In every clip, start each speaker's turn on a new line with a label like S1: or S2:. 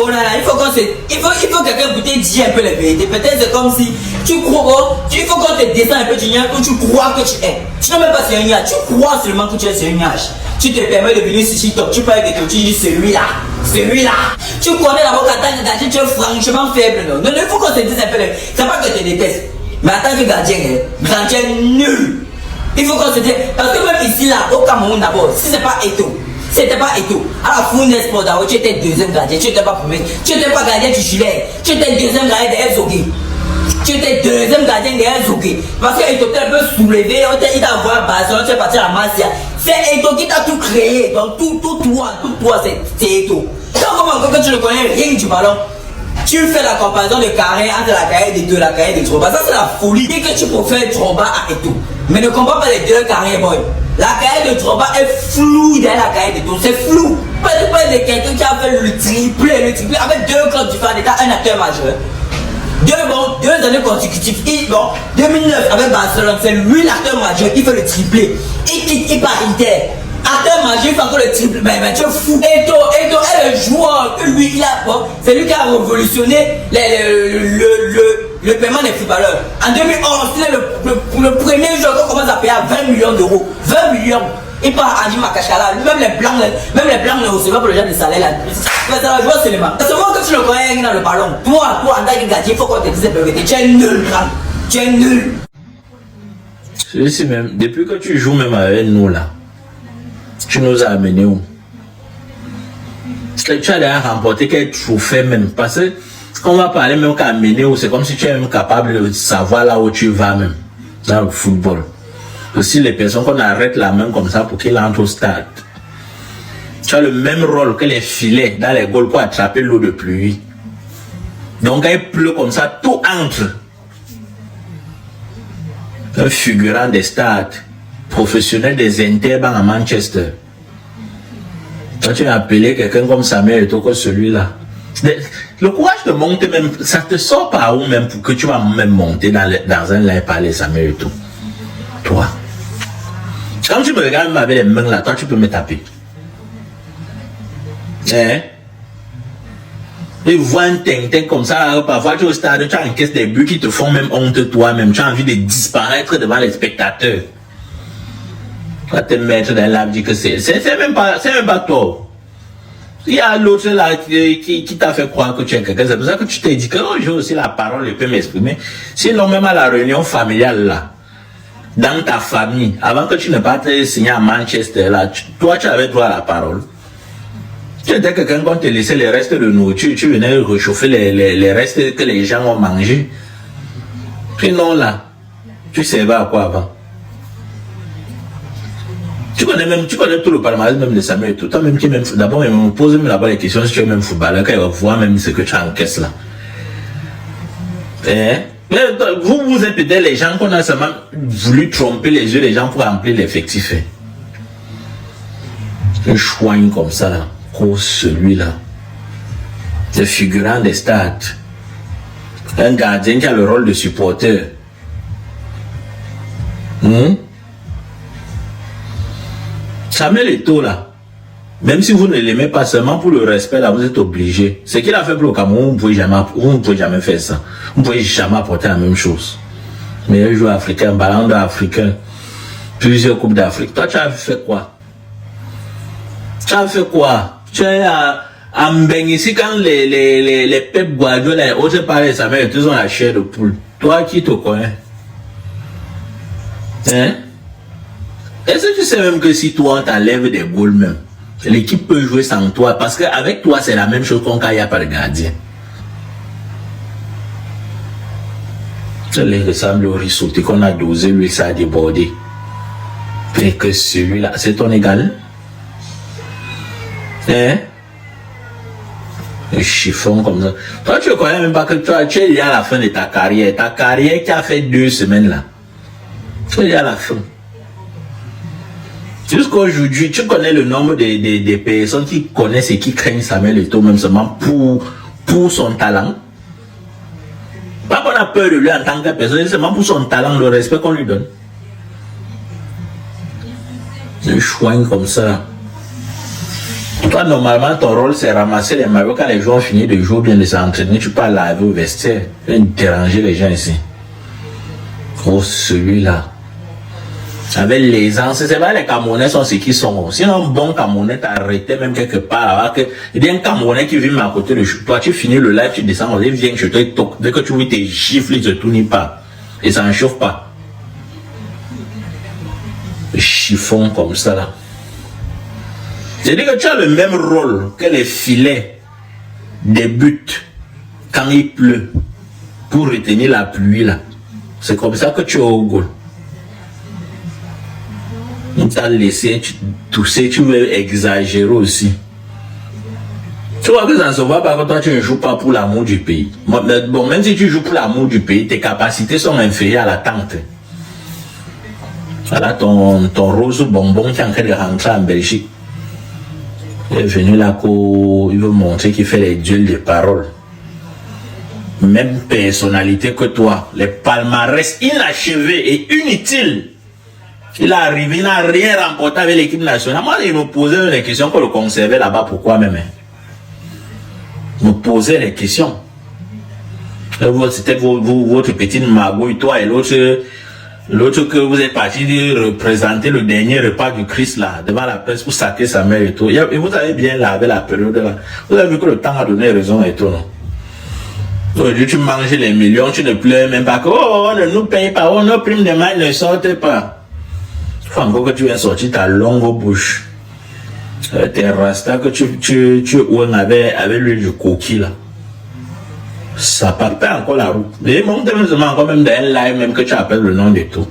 S1: Oh là là, il faut que quelqu'un peut te dire un peu la vérité. Peut-être c'est comme si tu crois, il faut qu'on te descende un peu du nuage où tu crois que tu es. Tu n'es même pas sur un nuage, tu crois seulement que tu es sur un nuage. Tu te permets de venir sur TikTok, tu parles de toi, tu dis celui-là. Tu connais d'abord qu'en tant que gardien, tu es franchement faible. Non, il faut qu'on se dise un peu. C'est pas que je te déteste, mais en tant que gardien, nul. Il faut qu'on se dise, parce que même ici, là, au Cameroun d'abord, si c'est pas Eto, c'était pas Eto. À la Foun Sport d'abord, tu étais deuxième gardien, tu n'étais pas premier, tu n'étais pas gardien titulaire, tu étais deuxième gardien derrière Zogué. Tu étais deuxième gardien derrière Zogué. Parce que Eto t'a un peu soulevé, il t'a envoyé à Barcelone, tu es parti à Masia. C'est Eto qui t'a tout créé, donc tout toi, c'est Eto. Donc comment que tu ne connais rien du ballon? Tu fais la comparaison de carré entre la carrière de deux, la carrière de Drogba. Ça c'est la folie. Et que tu préfères Drogba à Eto. Mais ne compare pas les deux carrières, boy. La carrière de Drogba est floue derrière la carrière de Eto. C'est flou. Pas de quelqu'un qui a fait le triplé avec deux clubs différents, étant un acteur majeur. Deux années consécutives. 2009 avec Barcelone, c'est lui l'acteur majeur qui fait le triplé. Il part Inter. Acteur majeur, il fait encore le triple. Mais tu es fou. Eto est le joueur que lui, c'est lui qui a révolutionné le paiement des footballeurs. En 2011, c'est le premier joueur qu'on commence à payer à 20 millions d'euros. 20 millions. Il part à Adi Makashkala. Même les blancs ne recevaient pas pour le genre de salaire là. Mais ça va jouer seulement. C'est seulement que tu ne connais rien dans le ballon. Toi, en tant que gardien, il faut qu'on te dise la vérité. Tu es nul, grand. Tu es nul.
S2: Celui-ci même, depuis que tu joues même avec nous là, tu nous as amené où? Tu as déjà remporté quel trophée même. Parce que on va parler même qu'à amener où, c'est comme si tu es même capable de savoir là où tu vas même. Dans le football. Aussi les personnes qu'on arrête la main comme ça pour qu'ils entrent au stade. Tu as le même rôle que les filets dans les goals pour attraper l'eau de pluie. Donc quand il pleut comme ça, tout entre. Un figurant des stades, professionnel des Interbans à Manchester. Quand tu as appelé quelqu'un comme Samuel Eto'o que celui-là. Le courage de monter même, ça te sort par où même pour que tu vas même monter dans un live parler Samuel Eto'o. Toi. Quand tu me regardes avec les mains là, toi tu peux me taper. Hein? Et vois un tintin comme ça, parfois tu es au stade, tu encaisses des buts qui te font même honte toi-même. Tu as envie de disparaître devant les spectateurs. Tu vas te mettre dans l'arbre, dire que c'est même pas toi. Il y a l'autre là qui t'a fait croire que tu es quelqu'un. C'est pour ça que tu t'es dit que oh, j'ai aussi la parole, je peux m'exprimer. Sinon, même à la réunion familiale là, dans ta famille, avant que tu ne pas te signer à Manchester là, toi tu avais droit à la parole. Tu étais quelqu'un qu'on te laissait les restes de nourriture, tu venais réchauffer les restes que les gens ont mangés. Sinon là, tu servais à quoi avant? Tu connais tout le palmarès même de Samuel Eto'o. Toi même qui même d'abord il me pose même là-bas les questions si tu es même footballeur, quand il va voir même ce que tu encaisses là. Mais vous êtes peut-être les gens qu'on a seulement voulu tromper les yeux des gens pour remplir l'effectif. Un choigne comme ça là, comme celui-là. Le figurant des stades. Un gardien qui a le rôle de supporter. Samuel Eto'o là, même si vous ne l'aimez pas seulement pour le respect là, vous êtes obligé. Ce qu'il a fait pour le Cameroun, vous ne pouvez jamais faire ça. Vous ne pouvez jamais apporter la même chose. Meilleur joueur africain, ballon d'or africain, plusieurs coupes d'Afrique. Toi, tu as fait quoi? Tu as fait quoi? Tu es à Mbeng ici quand les Pep Guardiola et autres parlent Samuel Eto'o, ils ont la chair de poule. Toi qui te connais? Hein? Est-ce que tu sais même que si toi on t'enlève des goals même, l'équipe peut jouer sans toi parce qu'avec toi c'est la même chose qu'on n'y a pas de gardien. Ça les ressemble au risotto qu'on a dosé, lui ça a débordé. Et que celui-là, c'est ton égal. Hein? Un chiffon comme ça. Toi tu ne connais même pas que tu es lié à la fin de ta carrière. Ta carrière qui a fait 2 semaines là. Tu es lié à la fin. Jusqu'aujourd'hui, tu connais le nombre des personnes qui connaissent et qui craignent Samuel Eto'o même seulement pour son talent. Pas qu'on a peur de lui en tant que personne, c'est seulement pour son talent, le respect qu'on lui donne. Un chouin comme ça. Toi, normalement, ton rôle, c'est ramasser les maillots quand les joueurs ont fini de jouer ou bien de s'entraîner. Tu peux laver au vestiaire. Tu viens déranger les gens ici. Oh, celui-là. Avec l'aisance, c'est vrai, les Camerounais sont ceux qui sont. Sinon, un bon Camerounais t'arrêtait même quelque part. Alors que, il y a un Camerounais qui vit à côté de toi, tu finis le live, tu descends, il vient chez toi, il toque. Dès que tu vois tes gifles, il se tourne pas. Et ça ne chauffe pas. Le chiffon comme ça, là. C'est-à-dire que tu as le même rôle que les filets des buts quand il pleut pour retenir la pluie, là. C'est comme ça que tu es au goal. On t'a laissé tousser, tu veux exagérer aussi. Tu vois que ça ne se voit pas que toi tu ne joues pas pour l'amour du pays. Bon, même si tu joues pour l'amour du pays, tes capacités sont inférieures à l'attente. Voilà ton rose bonbon qui est en train de rentrer en Belgique. Il est venu là, il veut montrer qu'il fait les duels de parole. Même personnalité que toi, les palmarès inachevés et inutiles. Il est arrivé, il n'a rien remporté avec l'équipe nationale. Moi, il me posait les questions qu'on le conservait là-bas. Pourquoi même? Il me posait les questions. C'était votre petite magouille, toi et l'autre que vous êtes parti représenter le dernier repas du Christ là, devant la presse pour saquer sa mère et tout. Et vous avez bien lavé la période là. Vous avez vu que le temps a donné raison et tout, non? Aujourd'hui, tu manges les millions, tu ne pleures même pas que, oh, on ne nous paye pas, oh, nos primes de maille ne sortent pas. Il faut encore que tu viennes sortir ta longue bouche. Tes rastas que tu ouines avec l'huile du coquille là. Ça part pas encore la route. Mais mon développement encore même dans un live même que tu appelles le nom de tout.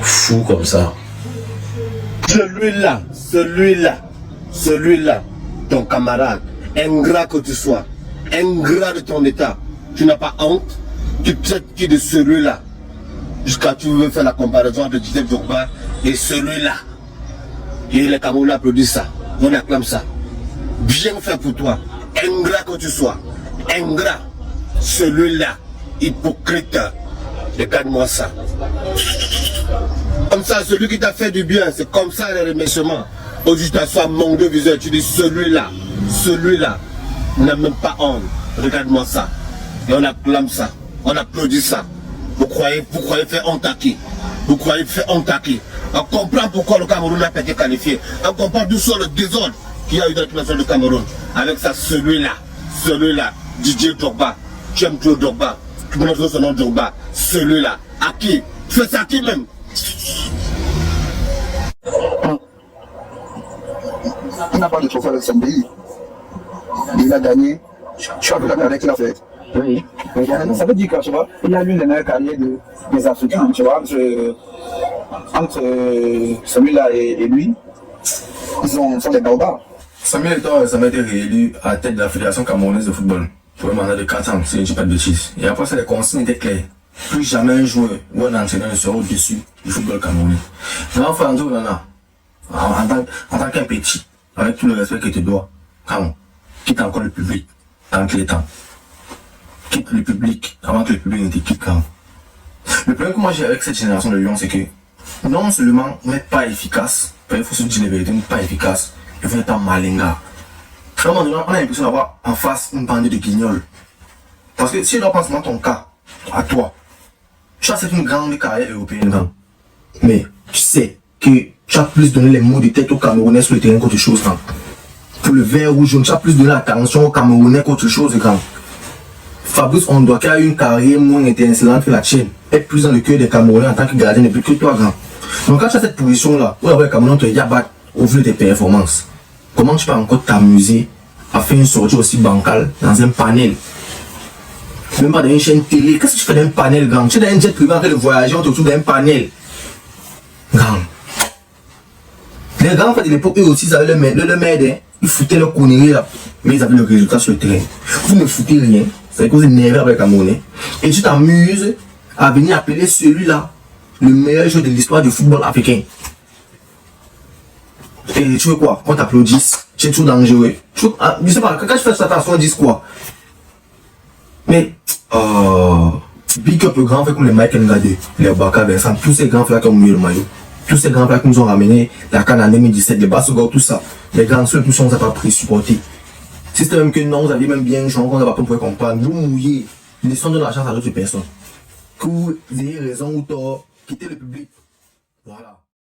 S2: Fou comme ça.
S3: Celui-là, ton camarade, ingrat que tu sois, ingrat de ton état, tu n'as pas honte, tu traites qui de celui-là. Jusqu'à tu veux faire la comparaison entre Didier Drogba et celui-là. Et les Camerounais applaudissent ça. On acclame ça. Bien fait pour toi. Ingrat que tu sois. Ingrat. Celui-là. Hypocrite. Regarde-moi ça. Comme ça, celui qui t'a fait du bien, c'est comme ça les remerciements. Aujourd'hui, tu t'assois manque de visage. Tu dis celui-là. Celui-là. N'a même pas honte. Regarde-moi ça. Et on acclame ça. On applaudit ça. Vous croyez faire honte à qui? Vous croyez faire honte à qui? On comprend pourquoi le Cameroun n'a pas été qualifié. On comprend d'où sort le désordre qu'il y a eu dans la du Cameroun. Avec ça, celui-là, Didier Drogba. Tu aimes trop Drogba. Tu connais son nom Drogba. Celui-là. À qui? Tu fais ça à qui même?
S4: Il n'a pas de trophée avec son pays. Il a gagné. Tu as vu la carrière qu'il a faite. Oui. Ça veut dire que tu vois, il a l'une des meilleures carrières des Africains, tu vois, entre celui-là et lui, ils sont des barbares.
S5: Samuel Eto'o a été réélu à la tête de la Fédération camerounaise de football pour un mandat de 4 ans, si je ne dis pas de bêtises. Et après ça, les consignes étaient claires. Plus jamais un joueur ou un entraîneur ne sera au-dessus du football camerounais. Mais enfin, en tant qu'un petit, avec tout le respect que tu dois, quitte encore le public, tant qu'il est temps. Quitte le public avant que le public ne te quitte quand. Le problème que moi j'ai avec cette génération de Lions, c'est que non seulement on n'est pas efficace, il faut se dire la vérité, on n'est pas efficace, il faut être un malinga. À un moment donné, on a l'impression d'avoir en face une bande de guignols. Parce que si je dois penser dans ton cas, à toi, tu as cette une grande carrière européenne, mais tu sais que tu as plus donné les mots de tête aux Camerounais sur le terrain qu'autre chose. Pour le vert ou jaune, tu as plus donné l'attention aux Camerounais qu'autre chose. Fabrice Ondoa, qui a eu une carrière moins étincelante que la tienne, est plus dans le cœur des Camerounais en tant que gardien de but que toi, grand. Donc quand tu as cette position-là, où les Camerounais te yabat au vu de tes performances, comment tu peux encore t'amuser à faire une sortie aussi bancale dans un panel? Même pas dans une chaîne télé, qu'est-ce que tu fais dans un panel, grand? Tu es dans un jet privé en train de voyager, on te retrouve dans un panel. Grand. Les grands, en fait, de l'époque, eux aussi, ils avaient le maître, ils foutaient leur connerie là, mais ils avaient le résultat sur le terrain. Vous ne foutez rien. C'est à cause de nerveux avec la monnaie. Et tu t'amuses à venir appeler celui-là le meilleur joueur de l'histoire du football africain. Et tu veux quoi? Qu'on t'applaudisse, tu es trop dangereux. Je sais pas, quand tu fais ça, t'as dit quoi? Mais, big up le grand fait comme les Mike Ngade, les Baka Vincent, tous ces grands frères qui ont mis le maillot. Tous ces grands frères qui nous ont ramené la canne en 2017, les Bassogor, tout ça. Les grands seuls tout ça, on ne pas pris supporter. Si c'était même que non, vous aviez même bien joué, on n'a pas pu comprendre. Vous mouillez, laissons de la chance à d'autres personnes. Que vous ayez raison ou tort, quittez le public. Voilà.